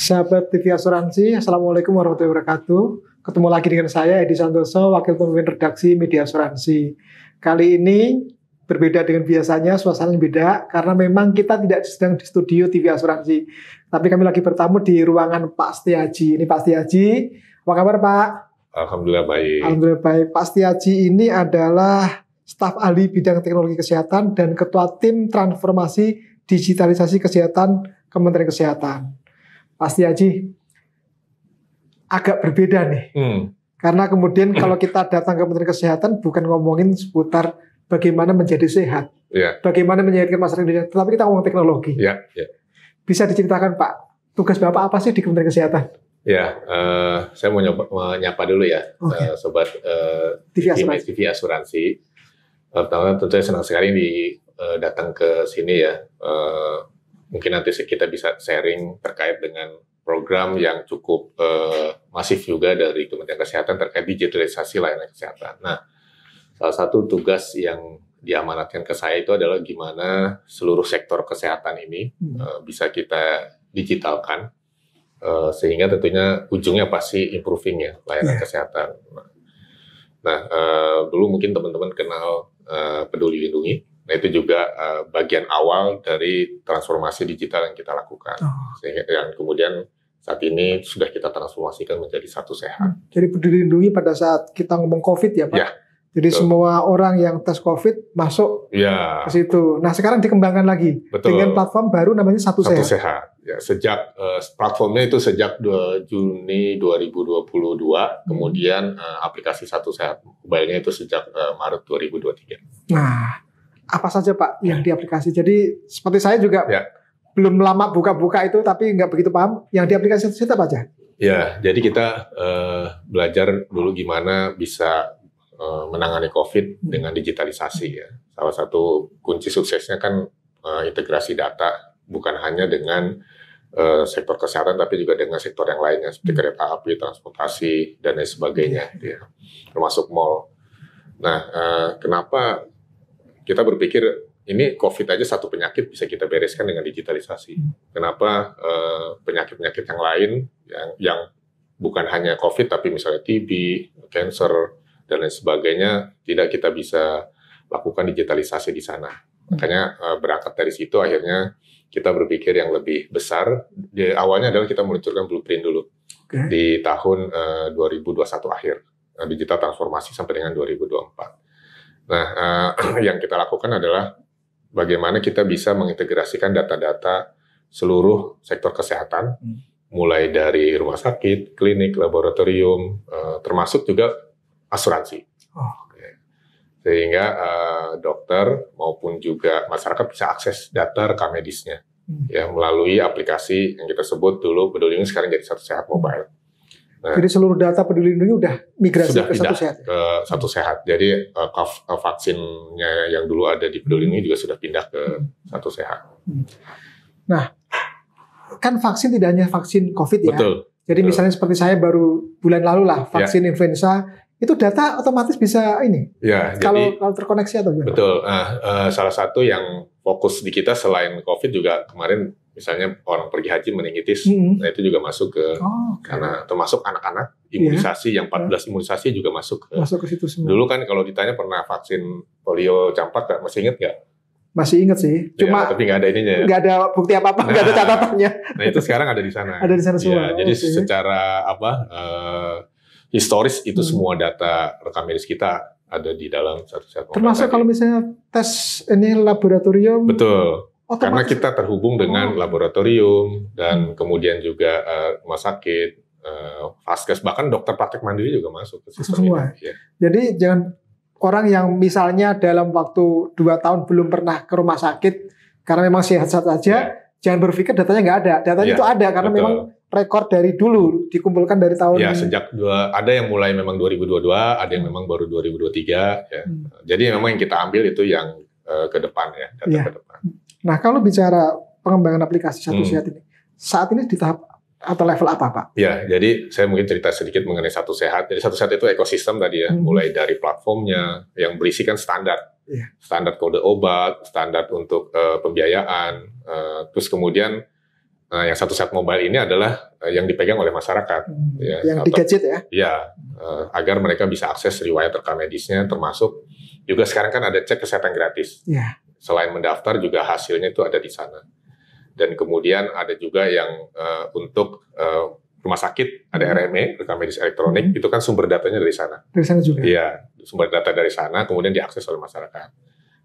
Sahabat TV Asuransi, Assalamualaikum warahmatullahi wabarakatuh. Ketemu lagi dengan saya, Edi Santoso, Wakil Pemimpin Redaksi Media Asuransi. Kali ini berbeda dengan biasanya, suasananya beda, karena memang kita tidak sedang di studio TV Asuransi. Tapi kami lagi bertamu di ruangan Pak Setiaji. Ini Pak Setiaji, apa kabar Pak? Alhamdulillah baik. Alhamdulillah baik. Pak Setiaji ini adalah staf ahli bidang teknologi kesehatan dan ketua tim transformasi digitalisasi kesehatan Kementerian Kesehatan. Pak Setiaji, agak berbeda nih. Karena kemudian kalau kita datang ke Kementerian Kesehatan bukan ngomongin seputar bagaimana menjadi sehat, bagaimana menyehatkan masyarakat Indonesia, tetapi kita ngomong teknologi. Bisa diceritakan Pak, tugas Bapak apa sih di Kementerian Kesehatan? Saya mau menyapa dulu ya, Sobat TV Asuransi. Pertama tentunya senang sekali datang ke sini ya. Mungkin nanti kita bisa sharing terkait dengan program yang cukup masif juga dari Kementerian Kesehatan terkait digitalisasi layanan kesehatan. Nah, salah satu tugas yang diamanatkan ke saya itu adalah gimana seluruh sektor kesehatan ini bisa kita digitalkan, sehingga tentunya ujungnya pasti improving ya layanan kesehatan. Nah, dulu mungkin teman-teman kenal Peduli Lindungi. Nah, itu juga bagian awal dari transformasi digital yang kita lakukan. Sehingga yang kemudian saat ini sudah kita transformasikan menjadi Satu Sehat. Jadi Peduli Lindungi pada saat kita ngomong COVID ya Pak? Ya, jadi betul. Semua orang yang tes COVID masuk ke situ. Nah, sekarang dikembangkan lagi dengan platform baru namanya Satu Sehat. Satu Sehat. Ya, sejak platformnya itu sejak Juni 2022, kemudian aplikasi Satu Sehat mobile-nya itu sejak Maret 2023. Nah, apa saja Pak yang di aplikasi? Jadi seperti saya juga belum lama buka-buka itu, tapi nggak begitu paham. Yang di aplikasi Satu Sehat apa aja? Ya, jadi kita belajar dulu gimana bisa menangani COVID dengan digitalisasi ya. Salah satu kunci suksesnya kan integrasi data, bukan hanya dengan sektor kesehatan, tapi juga dengan sektor yang lainnya seperti kereta api, transportasi, dan lain sebagainya, ya. Termasuk mall. Nah, kenapa kita berpikir ini COVID aja satu penyakit bisa kita bereskan dengan digitalisasi? Kenapa penyakit-penyakit yang lain yang bukan hanya COVID, tapi misalnya TB, cancer, dan lain sebagainya, tidak kita bisa lakukan digitalisasi di sana. Makanya berangkat dari situ akhirnya kita berpikir yang lebih besar. Awalnya adalah kita meluncurkan blueprint dulu di tahun 2021 akhir, digital transformasi sampai dengan 2024. Nah, yang kita lakukan adalah bagaimana kita bisa mengintegrasikan data-data seluruh sektor kesehatan, mulai dari rumah sakit, klinik, laboratorium, termasuk juga asuransi. Sehingga dokter maupun juga masyarakat bisa akses data rekam medisnya ya melalui aplikasi yang kita sebut dulu Peduli Lindungi, sekarang jadi Satu Sehat mobile. Nah, jadi seluruh data Peduli Lindungi udah migrasi ke Satu Sehat. Ke Satu Sehat. Jadi vaksinnya yang dulu ada di Peduli Lindungi juga sudah pindah ke Satu Sehat. Nah, kan vaksin tidak hanya vaksin COVID ya. Betul. Jadi misalnya seperti saya baru bulan lalu lah vaksin influenza, itu data otomatis bisa ini. Ya, kalau terkoneksi atau gimana? Betul. Salah satu yang fokus di kita selain COVID juga kemarin misalnya orang pergi haji meningitis, nah itu juga masuk ke karena termasuk anak-anak imunisasi yang 14 imunisasi juga masuk ke situ semua. Dulu kan kalau ditanya pernah vaksin polio campak nggak, masih ingat nggak? Masih ingat sih, cuma tapi nggak ada ininya ya. Nggak ada bukti apa-apa, nggak ada catatannya. Nah itu sekarang ada di sana. Ada di sana semua. Ya, jadi secara historis itu semua data rekam medis kita ada di dalam Satu Sehat mobile. Termasuk kalau misalnya tes ini laboratorium. Betul. Karena kita terhubung dengan laboratorium dan kemudian juga rumah sakit, vaskes, bahkan dokter praktek mandiri juga masuk ke sistem semua. ini. Ya. Jadi jangan orang yang misalnya dalam waktu 2 tahun belum pernah ke rumah sakit karena memang sehat-sehat saja, jangan berpikir datanya nggak ada. Datanya itu ada karena memang rekor dari dulu dikumpulkan dari tahun. Ya, ada yang mulai memang 2022, ada yang memang baru 2023. Ya. Jadi memang yang kita ambil itu yang ke depan ya, data ke depan. Nah, kalau bicara pengembangan aplikasi Satu Sehat ini, saat ini di tahap atau level apa, Pak? Ya, jadi saya mungkin cerita sedikit mengenai Satu Sehat. Jadi Satu Sehat itu ekosistem tadi ya, mulai dari platformnya yang berisikan standar. Standar kode obat, standar untuk pembiayaan, terus kemudian Nah, yang satu set mobile ini adalah yang dipegang oleh masyarakat. Ya, yang di gadget ya? Ya, agar mereka bisa akses riwayat rekam medisnya, termasuk juga sekarang kan ada cek kesehatan gratis. Ya. Selain mendaftar juga hasilnya itu ada di sana. Dan kemudian ada juga yang untuk rumah sakit, ada RME, rekam medis elektronik, itu kan sumber datanya dari sana. Dari sana juga? Iya, sumber data dari sana, kemudian diakses oleh masyarakat.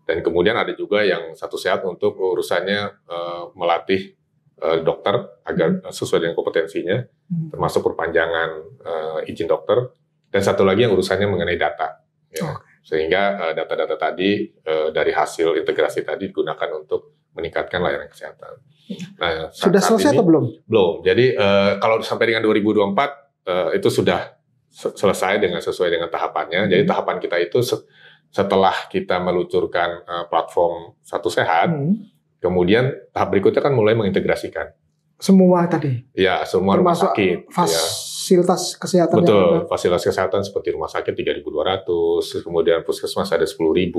Dan kemudian ada juga yang satu sehat untuk urusannya melatih dokter agar sesuai dengan kompetensinya, termasuk perpanjangan izin dokter, dan satu lagi yang urusannya mengenai data, ya. Sehingga data-data tadi dari hasil integrasi tadi digunakan untuk meningkatkan layanan kesehatan. Nah, sudah selesai atau belum? Belum. Jadi kalau sampai dengan 2024 itu sudah selesai dengan sesuai dengan tahapannya. Jadi tahapan kita itu setelah kita meluncurkan platform Satu Sehat. Kemudian tahap berikutnya kan mulai mengintegrasikan semua tadi. Ya, semua rumah sakit. Fasilitas kesehatan. Betul, fasilitas kesehatan seperti rumah sakit 3.200, kemudian puskesmas ada 10.000,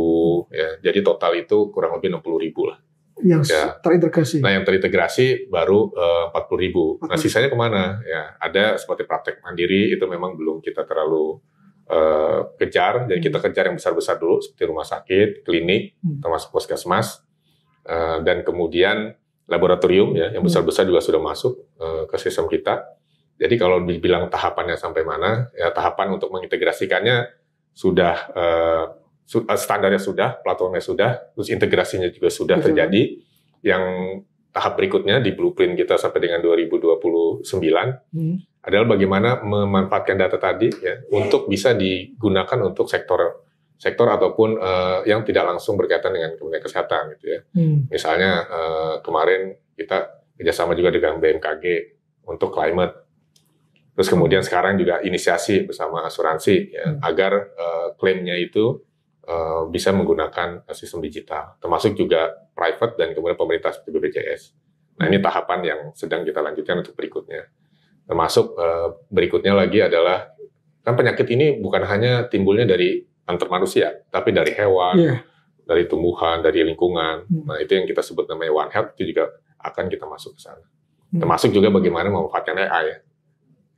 ya. Jadi total itu kurang lebih 60.000 lah. Yang terintegrasi. Nah, yang terintegrasi baru 40.000. Nah, sisanya kemana? Ya, ada seperti praktek mandiri itu memang belum kita terlalu kejar. Jadi kita kejar yang besar-besar dulu seperti rumah sakit, klinik, termasuk puskesmas. Dan kemudian laboratorium ya yang besar-besar juga sudah masuk ke sistem kita. Jadi kalau dibilang tahapannya sampai mana, ya tahapan untuk mengintegrasikannya sudah standarnya sudah, platformnya sudah, terus integrasinya juga sudah terjadi. Yang tahap berikutnya di blueprint kita sampai dengan 2029 adalah bagaimana memanfaatkan data tadi ya untuk bisa digunakan untuk sektor ataupun yang tidak langsung berkaitan dengan Kementerian Kesehatan gitu ya. Misalnya kemarin kita kerjasama juga dengan BMKG untuk climate. Terus kemudian sekarang juga inisiasi bersama asuransi ya, agar klaimnya itu bisa menggunakan sistem digital, termasuk juga private dan kemudian pemerintah seperti BPJS. Nah ini tahapan yang sedang kita lanjutkan untuk berikutnya. Termasuk berikutnya lagi adalah kan penyakit ini bukan hanya timbulnya dari antar manusia, tapi dari hewan, dari tumbuhan, dari lingkungan. Nah, itu yang kita sebut namanya One Health, itu juga akan kita masuk ke sana. Termasuk juga bagaimana memanfaatkan AI.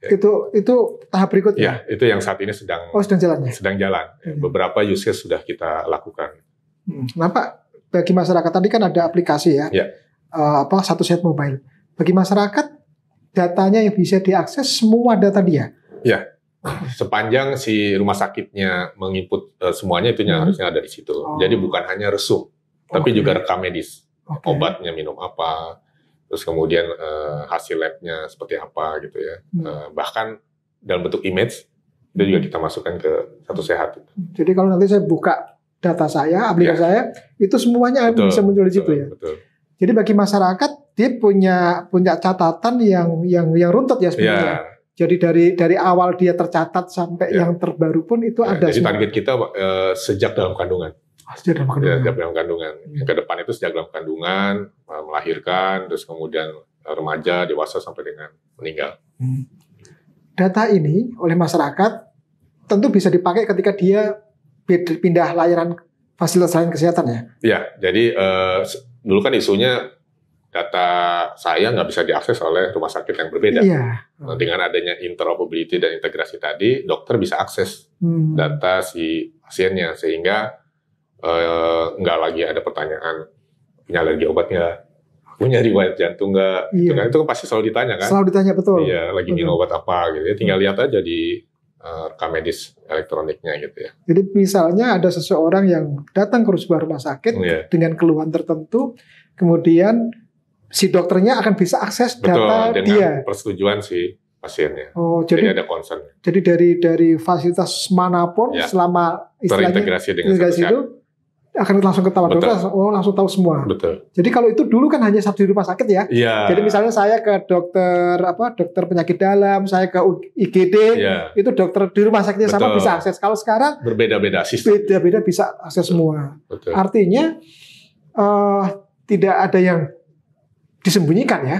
Ya. Itu tahap berikutnya? Ya, itu yang saat ini sedang jalan. Sedang jalan. Beberapa use case sudah kita lakukan. Nah, Pak, bagi masyarakat tadi kan ada aplikasi ya, Satu Sehat Mobile. Bagi masyarakat, datanya yang bisa diakses semua data dia? Ya. Sepanjang si rumah sakitnya menginput semuanya itu harusnya ada di situ. Jadi bukan hanya resum, tapi juga rekam medis. Obatnya minum apa, terus kemudian hasil labnya seperti apa gitu ya. Bahkan dalam bentuk image itu juga kita masukkan ke Satu Sehat. Jadi kalau nanti saya buka data saya, aplikasi saya, itu semuanya bisa muncul di situ ya. Betul. Jadi bagi masyarakat dia punya catatan yang runtut ya sebenarnya. Jadi dari awal dia tercatat sampai yang terbaru pun itu ada. Jadi target kita sejak dalam kandungan. Sejak dalam kandungan. Sejak dalam kandungan. Yang ke depan itu sejak dalam kandungan, melahirkan, terus kemudian remaja, dewasa sampai dengan meninggal. Data ini oleh masyarakat tentu bisa dipakai ketika dia pindah layanan fasilitas layanan kesehatan ya. Iya, jadi dulu kan isunya data saya nggak bisa diakses oleh rumah sakit yang berbeda. Dengan adanya interoperability dan integrasi tadi, dokter bisa akses data si pasiennya, sehingga nggak lagi ada pertanyaan, punya alergi obat nggak, punya riwayat jantung nggak, itu kan pasti selalu ditanya kan? Selalu ditanya, betul. Iya, lagi minum obat apa gitu ya, tinggal lihat aja di rekam medis elektroniknya gitu ya. Jadi misalnya ada seseorang yang datang ke sebuah rumah sakit dengan keluhan tertentu, kemudian si dokternya akan bisa akses data dengan dia. Persetujuan si pasiennya. Jadi ada concern. Jadi dari fasilitas manapun selama istilahnya terintegrasi dengan itu akan langsung ketahuan dokter, langsung tahu semua. Betul. Jadi kalau itu dulu kan hanya satu di rumah sakit ya. Jadi misalnya saya ke dokter penyakit dalam, saya ke IGD, itu dokter di rumah sakitnya sama bisa akses. Kalau sekarang berbeda-beda sistem. Beda-beda bisa akses semua. Betul. Artinya tidak ada yang disembunyikan ya.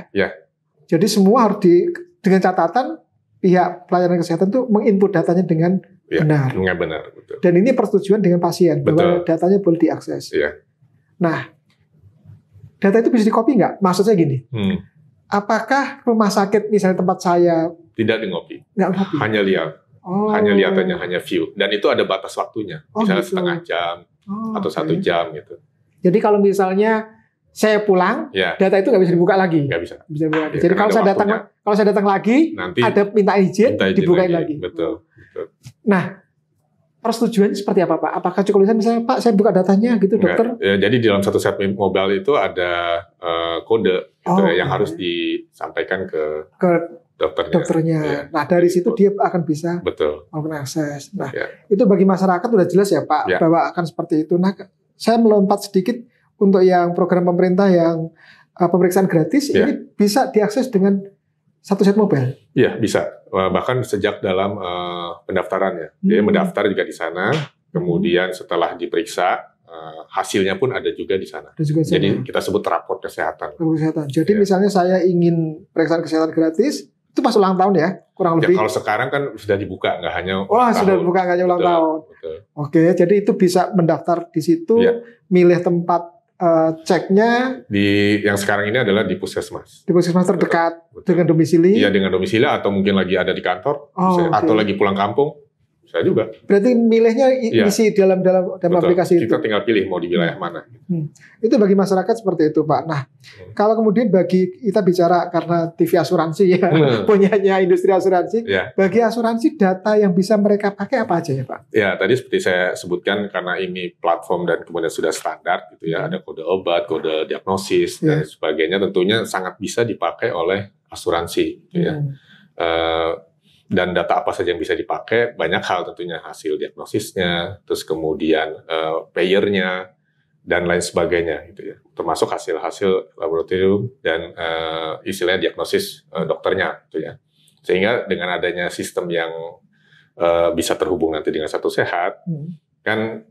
Jadi semua harus dengan catatan pihak pelayanan kesehatan itu menginput datanya dengan benar. Dengan benar, betul. Dan ini persetujuan dengan pasien bahwa datanya boleh diakses. Nah, data itu bisa di-copy nggak? Maksud saya gini, apakah rumah sakit misalnya tempat saya Tidak di ngopi, nggak ngopi? hanya lihat. Oh. Hanya lihat aja, hanya view. Dan itu ada batas waktunya, Oh, misalnya gitu. setengah jam atau Oke. 1 jam gitu. Jadi kalau misalnya saya pulang, Ya, data itu nggak bisa dibuka lagi. nggak bisa. Bisa dibuka lagi. Ya, Jadi kan kalau ada saya datang lagi, Nanti ada minta izin, minta izin dibukain lagi. Betul. Nah, persetujuannya seperti apa, Pak? Apakah cukup misalnya, Pak, saya buka datanya gitu, dokter? Enggak. Ya, jadi di dalam satu set mobile itu ada kode gitu, Oh, yang oke. harus disampaikan ke Ke dokternya. dokternya. Iya. Nah, dari situ dia akan bisa Betul. melakukan akses. Nah, Ya. itu bagi masyarakat udah jelas ya, Pak, Ya. bahwa akan seperti itu. Nah, saya melompat sedikit untuk yang program pemerintah yang pemeriksaan gratis, Ya. ini bisa diakses dengan satu set mobile. Iya, bisa. Bahkan sejak dalam pendaftarannya. Jadi mendaftar juga di sana, kemudian setelah diperiksa, hasilnya pun ada juga di sana. Dan juga Jadi kita sebut rapor kesehatan. kesehatan. Jadi Ya. misalnya saya ingin periksaan kesehatan gratis, itu pas ulang tahun ya, kurang Ya lebih. kalau sekarang kan sudah dibuka, nggak hanya Wah, ulang sudah tahun. buka nggak hanya ulang Betul, tahun. betul. Oke, jadi itu bisa mendaftar di situ, Ya. milih tempat ceknya Yang sekarang ini adalah di puskesmas. di puskesmas terdekat Betul. dengan domisili. Iya, dengan domisili atau mungkin lagi ada di kantor, Oh, bisa, oke. atau lagi pulang kampung, bisa juga. Berarti milihnya Iya. isi dalam Betul. aplikasi itu. Kita tinggal pilih mau di wilayah mana. Itu bagi masyarakat seperti itu, Pak. Nah, kalau kemudian bagi kita bicara karena TV asuransi ya, punyanya industri asuransi, Ya. bagi asuransi data yang bisa mereka pakai apa aja ya, Pak? Ya, tadi seperti saya sebutkan karena ini platform dan kemudian sudah standar gitu ya, ada kode obat, kode diagnosis dan sebagainya, tentunya sangat bisa dipakai oleh asuransi gitu ya. Dan data apa saja yang bisa dipakai, banyak hal tentunya, hasil diagnosisnya, terus kemudian payernya dan lain sebagainya gitu ya, termasuk hasil-hasil laboratorium dan istilahnya diagnosis dokternya gitu ya. Sehingga dengan adanya sistem yang bisa terhubung nanti dengan Satu Sehat, kan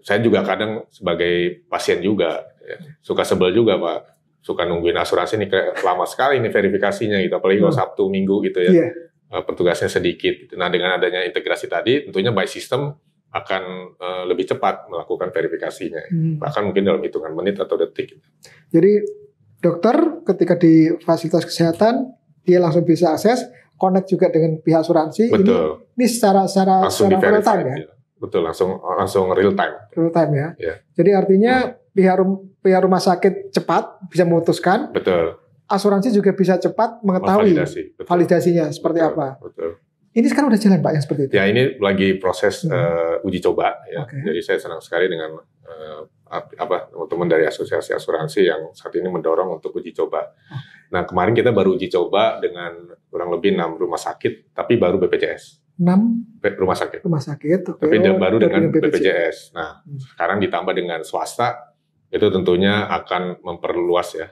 saya juga kadang sebagai pasien juga ya, suka sebel juga, Pak, suka nungguin asuransi nih kayak lama sekali nih verifikasinya gitu, apalagi kalau Sabtu Minggu gitu ya. Iya. Petugasnya sedikit gitu. Nah, dengan adanya integrasi tadi tentunya by system akan lebih cepat melakukan verifikasinya, bahkan mungkin dalam hitungan menit atau detik. Jadi dokter ketika di fasilitas kesehatan dia langsung bisa akses, connect juga dengan pihak asuransi. Betul. Ini secara Langsung real di-verify time ya. ya. Betul, langsung real time. Real time ya. Ya. Jadi artinya pihak rumah sakit cepat bisa memutuskan, Betul. asuransi juga bisa cepat mengetahui Validasi. Betul. validasinya seperti Betul, apa. Betul. Ini sekarang udah jalan, Pak, yang seperti itu. Ya, ini lagi proses uji coba ya. Oke. Jadi saya senang sekali dengan teman-teman dari asosiasi asuransi yang saat ini mendorong untuk uji coba. Nah, kemarin kita baru uji coba dengan kurang lebih 6 rumah sakit, tapi baru BPJS. 6 Rumah sakit. rumah sakit. Oke. Tapi baru dengan BPJS. BPJS. Nah, sekarang ditambah dengan swasta, itu tentunya akan memperluas ya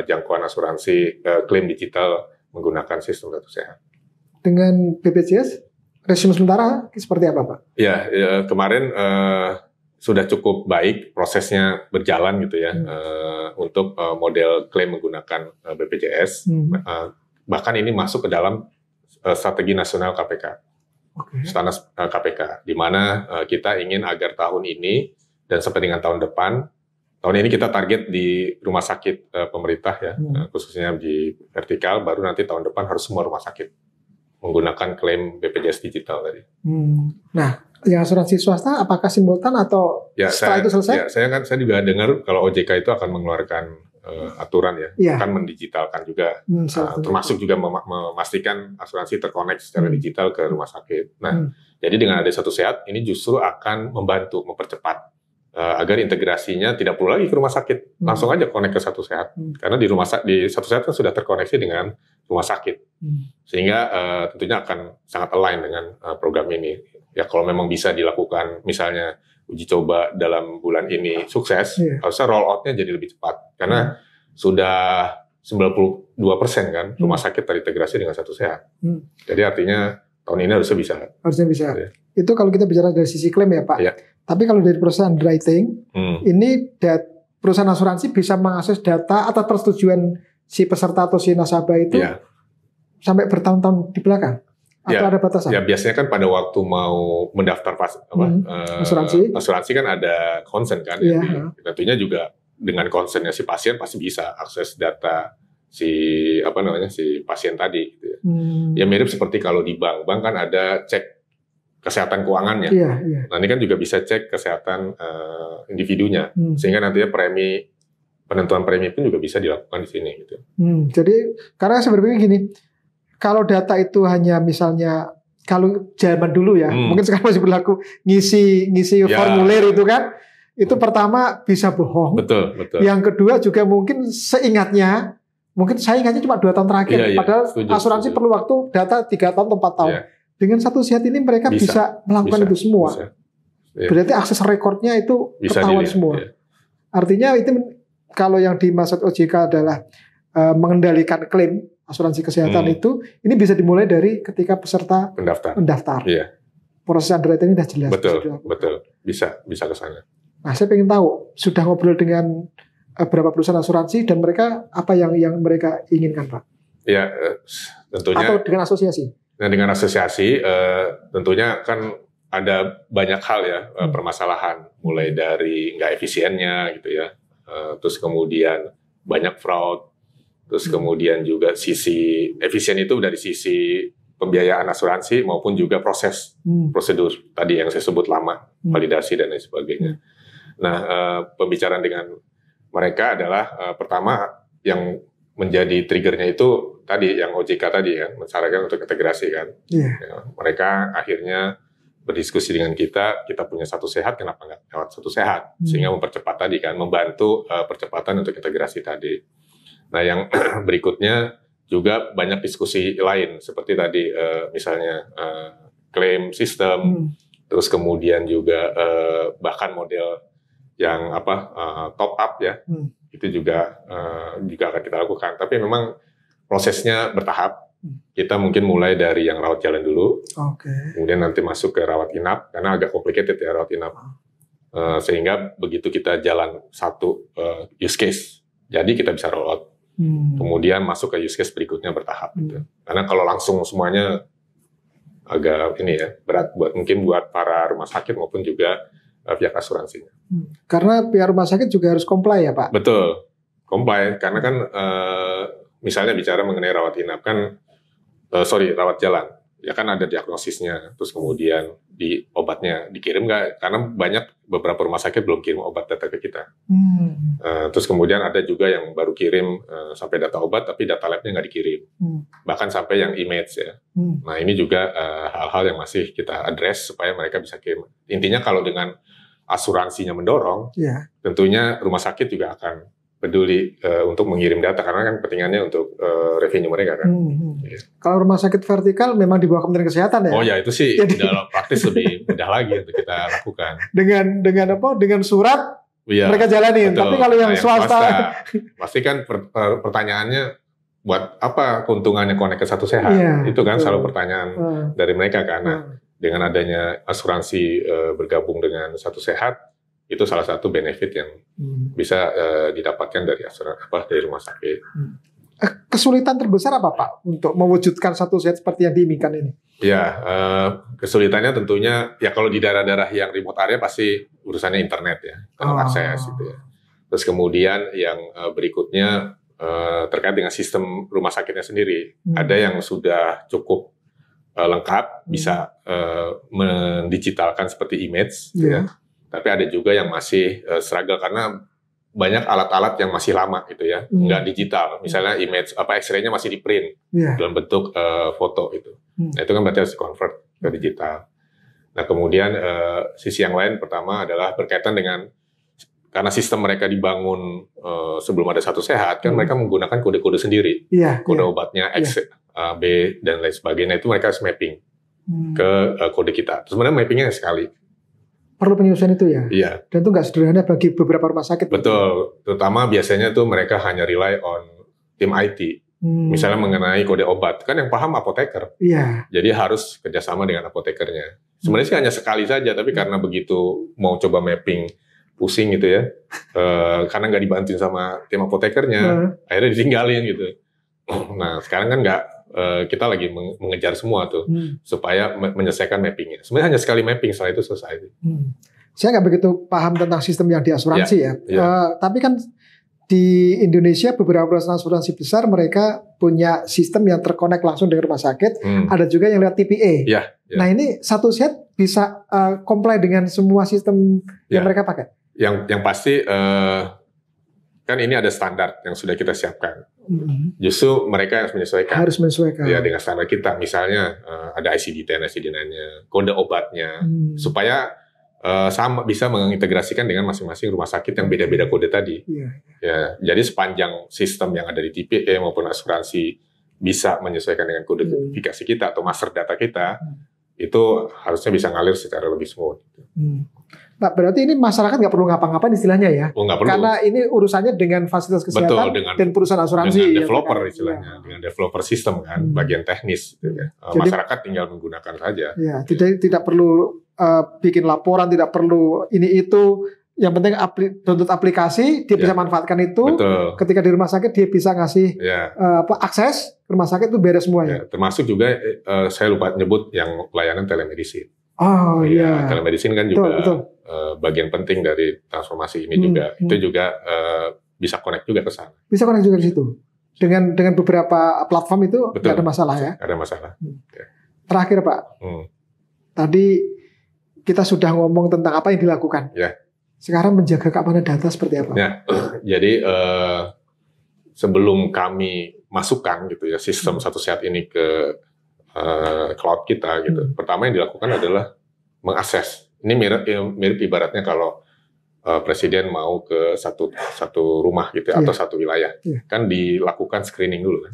jangkauan asuransi klaim digital menggunakan sistem Satu Sehat. Dengan BPJS, resume sementara seperti apa, Pak? Ya, kemarin sudah cukup baik prosesnya berjalan gitu ya untuk model klaim menggunakan BPJS. Bahkan ini masuk ke dalam strategi nasional KPK, standar KPK, di mana kita ingin agar tahun ini dan sampai dengan tahun depan. Tahun ini kita target di rumah sakit pemerintah ya, khususnya di vertikal, baru nanti tahun depan harus semua rumah sakit menggunakan klaim BPJS digital tadi. Nah, yang asuransi swasta apakah simultan atau setelah itu selesai? Ya, saya juga dengar kalau OJK itu akan mengeluarkan aturan ya, akan mendigitalkan juga, termasuk juga memastikan asuransi terkonek secara digital ke rumah sakit. Nah, jadi dengan ada Satu Sehat ini justru akan membantu mempercepat agar integrasinya tidak perlu lagi ke rumah sakit, langsung aja connect ke Satu Sehat. Karena di Satu Sehat kan sudah terkoneksi dengan rumah sakit, sehingga tentunya akan sangat align dengan program ini. Ya kalau memang bisa dilakukan, misalnya uji coba dalam bulan ini sukses, harusnya roll out-nya jadi lebih cepat. Karena sudah 92% kan rumah sakit terintegrasi dengan Satu Sehat. Jadi artinya tahun ini harusnya bisa. Harusnya bisa. Ya. Itu kalau kita bicara dari sisi klaim ya, Pak. Ya. Tapi kalau dari perusahaan underwriting, ini perusahaan asuransi bisa mengakses data atas persetujuan si peserta atau si nasabah itu sampai bertahun-tahun di belakang? Atau ada batasan? Ya biasanya kan pada waktu mau mendaftar asuransi kan ada consent kan. Tentunya juga dengan consentnya si pasien pasti bisa akses data si pasien tadi. Gitu ya. Ya mirip seperti kalau di bank kan ada cek kesehatan keuangannya. Nah ini kan juga bisa cek kesehatan individunya, sehingga nantinya penentuan premi pun juga bisa dilakukan di sini. Gitu. Jadi karena sebenarnya gini, kalau data itu hanya misalnya kalau zaman dulu ya, mungkin sekarang masih berlaku ngisi formulir itu kan, itu pertama bisa bohong. Betul. Yang kedua juga mungkin saya ingatnya cuma 2 tahun terakhir, padahal asuransi perlu waktu data 3 tahun atau 4 tahun. Dengan Satu Sehat ini mereka bisa melakukan itu semua. Berarti akses rekornya itu ketahuan semua. Artinya itu kalau yang dimaksud OJK adalah mengendalikan klaim asuransi kesehatan itu, ini bisa dimulai dari ketika peserta mendaftar. Proses underwriting ini sudah jelas. Betul. Bisa ke sana. Nah, saya ingin tahu, sudah ngobrol dengan berapa perusahaan asuransi dan mereka apa yang mereka inginkan, Pak? Ya, tentunya. Atau dengan asosiasi? Nah, dengan asosiasi tentunya kan ada banyak hal ya permasalahan, mulai dari nggak efisiennya gitu ya, terus kemudian banyak fraud, terus kemudian juga sisi efisien itu dari sisi pembiayaan asuransi maupun juga prosedur tadi yang saya sebut lama, validasi dan lain sebagainya. Nah, pembicaraan dengan mereka adalah pertama yang menjadi triggernya itu tadi yang OJK tadi kan, mensarankan untuk integrasi kan. Ya, mereka akhirnya berdiskusi dengan kita punya Satu Sehat, kenapa nggak lewat Satu Sehat? Sehingga mempercepat tadi kan, membantu percepatan untuk integrasi tadi. Nah, yang berikutnya juga banyak diskusi lain, seperti tadi misalnya klaim sistem, terus kemudian juga bahkan model yang top up ya, itu juga akan kita lakukan. Tapi memang prosesnya bertahap. Kita mungkin mulai dari yang rawat jalan dulu, kemudian nanti masuk ke rawat inap, karena agak complicated ya rawat inap. Sehingga begitu kita jalan satu use case, jadi kita bisa roll out. Kemudian masuk ke use case berikutnya bertahap. Gitu. Karena kalau langsung semuanya agak berat mungkin buat para rumah sakit maupun juga pihak asuransinya. Karena pihak rumah sakit juga harus comply ya Pak? Betul, comply. Karena kan misalnya bicara mengenai rawat inap kan, rawat jalan, ya kan ada diagnosisnya, terus kemudian obatnya dikirim nggak? Karena beberapa rumah sakit belum kirim obat data ke kita. Terus kemudian ada juga yang baru kirim sampai data obat, tapi data labnya nggak dikirim. Bahkan sampai yang image ya. Nah ini juga hal-hal yang masih kita address supaya mereka bisa kirim. Intinya kalau dengan asuransinya mendorong, tentunya rumah sakit juga akan peduli untuk mengirim data, karena kan kepentingannya untuk revenue mereka kan. Kalau rumah sakit vertikal memang di bawah Kementerian Kesehatan ya? Oh ya, itu sih dalam praktis lebih mudah lagi untuk kita lakukan. Dengan surat mereka jalanin. Betul. Tapi kalau yang swasta pasti kan pertanyaannya buat apa keuntungannya connect ke Satu Sehat? Itu kan selalu pertanyaan dari mereka kan. Nah, dengan adanya asuransi bergabung dengan Satu Sehat, itu salah satu benefit yang bisa didapatkan dari dari rumah sakit. Kesulitan terbesar apa Pak untuk mewujudkan Satu Sehat seperti yang diinginkan ini? Ya, kesulitannya tentunya ya kalau di daerah-daerah yang remote area pasti urusannya internet ya, akses gitu ya. Terus kemudian yang berikutnya terkait dengan sistem rumah sakitnya sendiri. Ada yang sudah cukup lengkap, bisa mendigitalkan seperti image, ya. Tapi ada juga yang masih struggle karena banyak alat-alat yang masih lama gitu ya, nggak digital. Misalnya image X-ray-nya masih di print dalam bentuk foto itu. Nah itu kan berarti harus convert ke digital. Nah kemudian sisi yang lain pertama adalah berkaitan dengan karena sistem mereka dibangun sebelum ada Satu Sehat kan mereka menggunakan kode-kode sendiri, kode obatnya X, B dan lain sebagainya, itu mereka harus mapping ke kode kita. Sebenarnya mappingnya sekali. Perlu penyusunan itu ya? Iya. Dan itu nggak sederhana bagi beberapa rumah sakit. Betul. Terutama biasanya tuh mereka hanya rely on tim IT. Misalnya mengenai kode obat. Kan yang paham apoteker. Iya. Jadi harus kerjasama dengan apotekernya. Sebenarnya sih hanya sekali saja, tapi karena begitu mau coba mapping, pusing gitu ya. Karena nggak dibantuin sama tim apotekernya, akhirnya ditinggalin gitu. Nah sekarang kan nggak, kita lagi mengejar semua tuh supaya menyelesaikan mappingnya. Sebenarnya hanya sekali mapping, setelah itu selesai. Saya nggak begitu paham tentang sistem yang di asuransi ya. Tapi kan di Indonesia beberapa perusahaan asuransi besar mereka punya sistem yang terkonek langsung dengan rumah sakit. Ada juga yang lewat TPA. Ya. Nah ini satu set bisa comply dengan semua sistem yang mereka pakai. Yang pasti kan ini ada standar yang sudah kita siapkan. Justru mereka harus menyesuaikan. Ya, dengan standar kita. Misalnya ada ICD-10, ICD-9-nya, kode obatnya, supaya sama bisa mengintegrasikan dengan masing-masing rumah sakit yang beda-beda kode tadi. Ya, jadi sepanjang sistem yang ada di TPA maupun asuransi bisa menyesuaikan dengan kode identifikasi kita atau master data kita, itu harusnya bisa ngalir secara lebih smooth. Nah, berarti ini masyarakat nggak perlu ngapa-ngapain istilahnya ya? Nggak perlu. Karena ini urusannya dengan fasilitas kesehatan. Betul, dan perusahaan asuransi. Dengan developer istilahnya, dengan developer sistem kan, bagian teknis. Gitu ya. Jadi, masyarakat tinggal menggunakan saja. Ya, tidak perlu bikin laporan, tidak perlu ini itu. Yang penting download aplikasi, dia bisa manfaatkan itu. Betul. Ketika di rumah sakit dia bisa ngasih akses ke rumah sakit itu beres semuanya. Termasuk juga saya lupa nyebut yang pelayanan telemedicine. Oh iya. Telemedicine kan juga bagian penting dari transformasi ini juga. Itu juga bisa connect juga ke sana. Bisa connect juga ke situ. Dengan beberapa platform itu nggak ada masalah ya. Ada masalah. Terakhir Pak, tadi kita sudah ngomong tentang apa yang dilakukan. Ya. Sekarang menjaga keamanan data seperti apa? Ya. Jadi sebelum kami masukkan gitu ya sistem satu sehat ini ke cloud kita gitu. Pertama yang dilakukan adalah mengakses. Ini mirip ibaratnya kalau presiden mau ke satu rumah gitu atau satu wilayah, kan dilakukan screening dulu kan,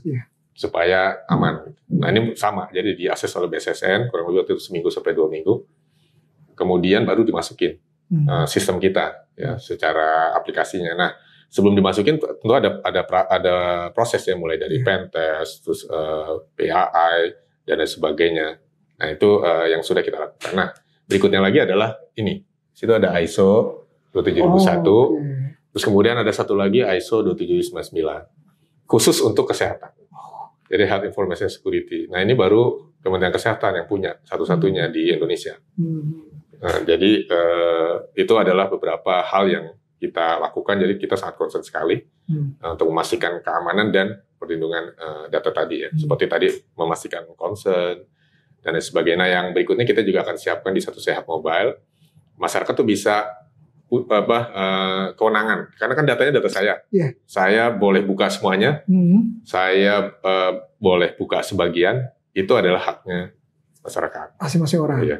supaya aman. Nah ini sama, jadi diakses oleh BSSN kurang lebih waktu itu seminggu sampai 2 minggu, kemudian baru dimasukin sistem kita ya secara aplikasinya. Nah sebelum dimasukin tentu ada proses yang mulai dari pen test, terus PAI dan lain sebagainya. Nah itu yang sudah kita lakukan. Nah berikutnya lagi adalah ini. Situ ada ISO 27001. Terus kemudian ada satu lagi ISO 27799 khusus untuk kesehatan. Jadi Health Information Security. Nah ini baru Kementerian Kesehatan yang punya satu-satunya di Indonesia. Nah, jadi itu adalah beberapa hal yang kita lakukan. Jadi kita sangat concern sekali untuk memastikan keamanan dan perlindungan data tadi ya. Seperti tadi memastikan concern dan lain sebagainya. Nah, yang berikutnya kita juga akan siapkan di Satu Sehat Mobile. Masyarakat tuh bisa kewenangan karena kan datanya data saya. Saya boleh buka semuanya. Saya boleh buka sebagian. Itu adalah haknya masyarakat. Masing-masing orang. Iya.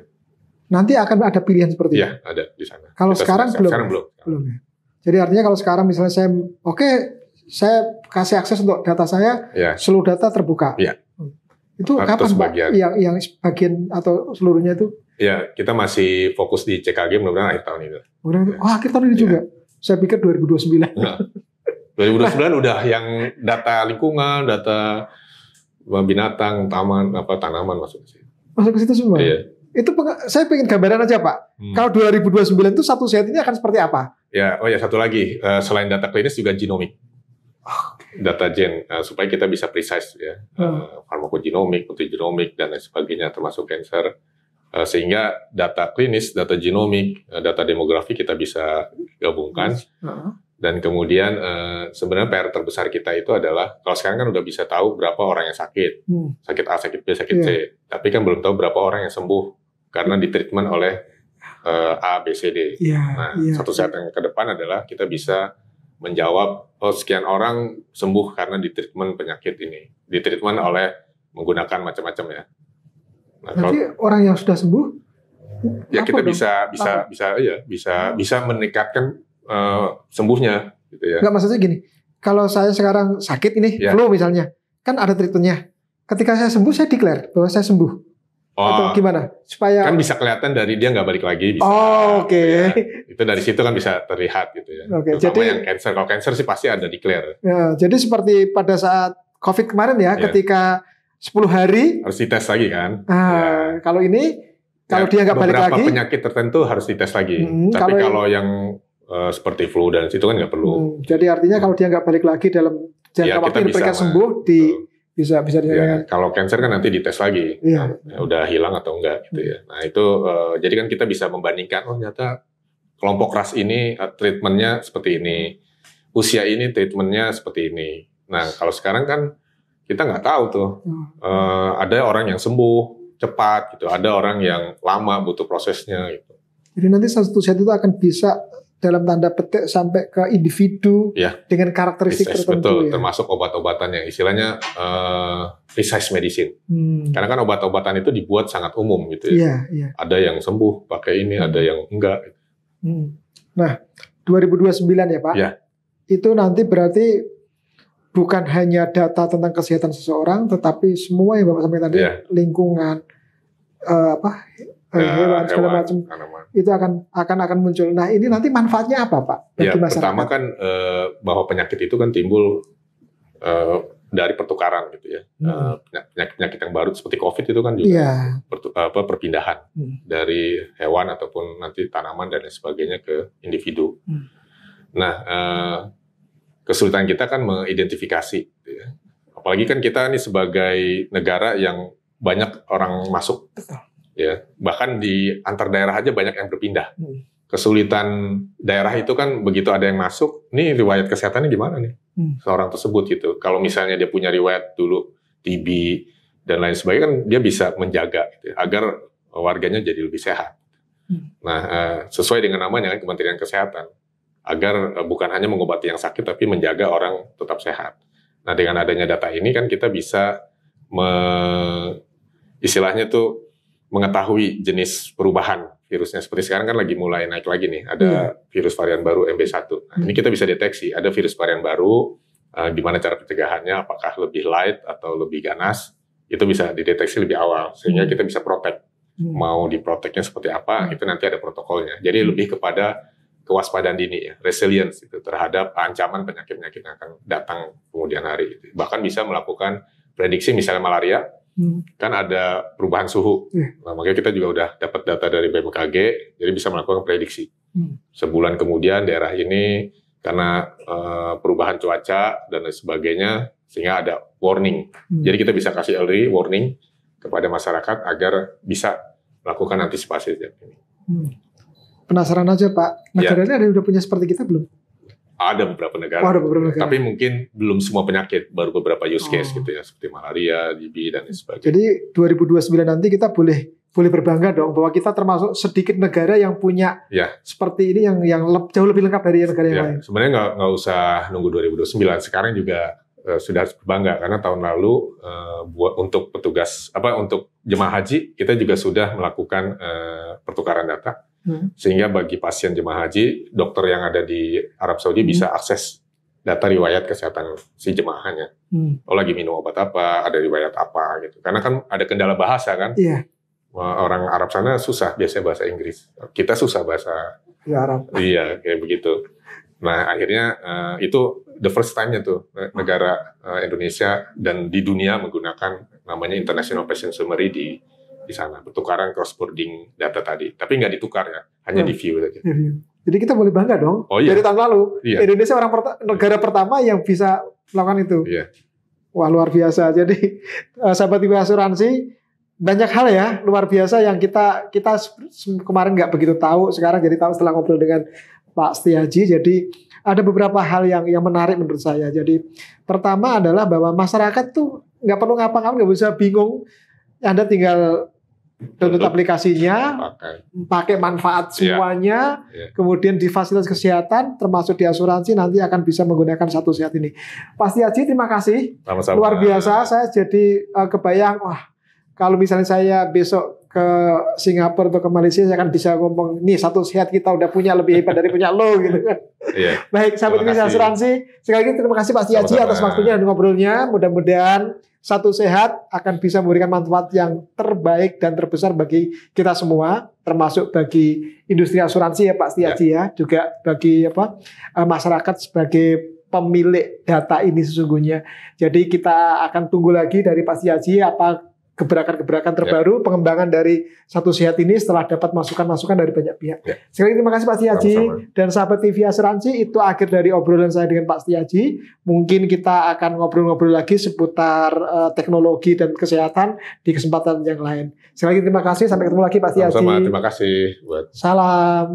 Nanti akan ada pilihan seperti itu. Iya, ada di sana. Kalau sekarang belum. Sekarang belum. Ya. Jadi artinya kalau sekarang misalnya saya kasih akses untuk data saya, seluruh data terbuka. Iya. Itu kapan Pak? Yang bagian atau seluruhnya itu? Ya, kita masih fokus di CKG mudah-mudahan akhir tahun ini. Akhir tahun ini juga. Saya pikir 2029. Nah, 2029 udah yang data lingkungan, data binatang, tanaman masuk ke situ. Masuk ke situ semua. Iya. Itu saya pengen gambaran aja Pak. Kalau 2029 itu Satu Sehat ini akan seperti apa? Ya, satu lagi selain data klinis juga genomik. Data gen supaya kita bisa precise ya. Farmakogenomik, nutrigenomik dan lain sebagainya termasuk cancer. Sehingga data klinis, data genomik, data demografi kita bisa gabungkan. Dan kemudian sebenarnya PR terbesar kita itu adalah kalau sekarang kan udah bisa tahu berapa orang yang sakit. Sakit A, sakit B, sakit C. Tapi kan belum tahu berapa orang yang sembuh karena ditreatment oleh A, B, C, D. Satu saat yang ke depan adalah kita bisa menjawab sekian orang sembuh karena ditreatment penyakit ini. Ditreatment oleh menggunakan macam-macam ya. Nah, berarti orang yang sudah sembuh ya kita bisa meningkatkan sembuhnya gitu ya. Enggak, maksudnya gini, kalau saya sekarang sakit ini, flu misalnya, kan ada treatmentnya. Ketika saya sembuh, saya declare bahwa saya sembuh. Atau gimana? Supaya kan bisa kelihatan dari dia nggak balik lagi. Bisa, ya. Itu dari situ kan bisa terlihat gitu ya. Terutama yang cancer. Kalau cancer sih pasti ada declare. Ya, jadi seperti pada saat COVID kemarin ya, ketika 10 hari harus dites lagi kan. Kalau ini, kalau dia nggak balik lagi, beberapa penyakit tertentu harus dites lagi. Tapi kalau yang seperti flu dan itu kan nggak perlu. Jadi artinya kalau dia nggak balik lagi dalam jangka waktu ini mereka sembuh, bisa ya, kalau cancer kan nanti dites lagi, udah hilang atau enggak gitu ya. Nah itu jadi kan kita bisa membandingkan, ternyata kelompok ras ini treatmentnya seperti ini, usia ini treatmentnya seperti ini. Nah, kalau sekarang kan kita nggak tahu tuh. Ada orang yang sembuh cepat gitu, ada orang yang lama butuh prosesnya gitu. Jadi nanti satu sehat itu akan bisa dalam tanda petik sampai ke individu dengan karakteristik tertentu. Betul, termasuk obat-obatan yang istilahnya precise medicine. Karena kan obat-obatan itu dibuat sangat umum gitu ya. Ada yang sembuh pakai ini, ada yang enggak. Nah, 2029 ya Pak. Itu nanti berarti bukan hanya data tentang kesehatan seseorang, tetapi semua yang Bapak sampaikan tadi, lingkungan, hewan segala macam, itu akan muncul. Nah, ini nanti manfaatnya apa Pak bagi masyarakat? Pertama kan bahwa penyakit itu kan timbul dari pertukaran gitu ya. Penyakit yang baru seperti COVID itu kan juga perpindahan dari hewan ataupun nanti tanaman dan lain sebagainya ke individu. Nah, kesulitan kita kan mengidentifikasi, gitu ya. Apalagi kan kita ini sebagai negara yang banyak orang masuk, ya. Bahkan di antar daerah aja banyak yang berpindah. Kesulitan daerah itu kan begitu ada yang masuk, nih riwayat kesehatannya gimana nih seorang tersebut gitu. Kalau misalnya dia punya riwayat dulu TB dan lain sebagainya kan dia bisa menjaga gitu, agar warganya jadi lebih sehat. Nah, sesuai dengan namanya kan Kementerian Kesehatan. Agar bukan hanya mengobati yang sakit, tapi menjaga orang tetap sehat. Nah, dengan adanya data ini kan kita bisa istilahnya tuh mengetahui jenis perubahan virusnya. Seperti sekarang kan lagi mulai naik lagi nih, ada virus varian baru MB1. Nah, ini kita bisa deteksi, ada virus varian baru, gimana cara pencegahannya, apakah lebih light atau lebih ganas, itu bisa dideteksi lebih awal, sehingga kita bisa protect. Mau diproteknya seperti apa, itu nanti ada protokolnya. Jadi lebih kepada kewaspadaan dini, ya, resilience itu terhadap ancaman penyakit-penyakit yang akan datang kemudian hari. Bahkan bisa melakukan prediksi misalnya malaria, kan ada perubahan suhu. Nah, makanya kita juga udah dapat data dari BMKG, jadi bisa melakukan prediksi. Sebulan kemudian daerah ini karena perubahan cuaca dan lain sebagainya, sehingga ada warning. Jadi kita bisa kasih early warning kepada masyarakat agar bisa melakukan antisipasi sejak ini. Penasaran aja Pak, negara ini ada yang udah punya seperti kita belum? Ada beberapa negara, tapi mungkin belum semua penyakit, baru beberapa use case gitu ya, seperti malaria, TB dan lain sebagainya. Jadi 2029 nanti kita boleh berbangga dong bahwa kita termasuk sedikit negara yang punya seperti ini yang jauh lebih lengkap dari negara yang lain. Sebenarnya nggak usah nunggu 2029, sekarang juga sudah harus berbangga karena tahun lalu untuk untuk jemaah haji kita juga sudah melakukan pertukaran data. Sehingga bagi pasien jemaah haji, dokter yang ada di Arab Saudi bisa akses data riwayat kesehatan si jemaahnya. Oh, lagi minum obat apa, ada riwayat apa gitu. Karena kan ada kendala bahasa kan. Orang Arab sana susah biasanya bahasa Inggris. Kita susah bahasa Arab. Iya, kayak begitu. Nah, akhirnya itu the first time-nya tuh negara Indonesia dan di dunia menggunakan namanya International Patient Summary di sana, pertukaran cross-boarding data tadi. Tapi nggak ditukar ya, hanya di view saja. Jadi kita boleh bangga dong. Dari tahun lalu, Indonesia negara pertama yang bisa melakukan itu. Wah, luar biasa. Jadi sahabat Ibu Asuransi, banyak hal ya luar biasa yang kita kemarin nggak begitu tahu, sekarang jadi tahu setelah ngobrol dengan Pak Setiaji. Jadi ada beberapa hal yang menarik menurut saya. Jadi pertama adalah bahwa masyarakat tuh nggak perlu ngapa-ngapain, nggak usah bingung. Anda tinggal download aplikasinya, pakai manfaat semuanya, kemudian di fasilitas kesehatan, termasuk di asuransi, nanti akan bisa menggunakan Satu Sehat ini. Pak Setiaji, terima kasih. Sama-sama. Luar biasa, saya jadi kebayang, wah, kalau misalnya saya besok ke Singapura atau ke Malaysia, saya akan bisa ngomong, nih Satu Sehat kita udah punya lebih hebat dari punya lo, gitu kan. Baik, sahabat asuransi, sekali lagi terima kasih Pak Setiaji atas waktunya dan ngobrolnya. Mudah-mudahan Satu Sehat akan bisa memberikan manfaat yang terbaik dan terbesar bagi kita semua, termasuk bagi industri asuransi ya Pak Setiaji ya, juga bagi masyarakat sebagai pemilik data ini sesungguhnya. Jadi kita akan tunggu lagi dari Pak Setiaji apa gebrakan-gebrakan terbaru pengembangan dari Satu Sehat ini setelah dapat masukan-masukan dari banyak pihak. Sekali lagi terima kasih Pak Setiaji dan sahabat TV Asuransi, itu akhir dari obrolan saya dengan Pak Setiaji. Mungkin kita akan ngobrol-ngobrol lagi seputar teknologi dan kesehatan di kesempatan yang lain. Sekali lagi terima kasih, sampai ketemu lagi Pak Setiaji. Sama-sama, terima kasih. Salam.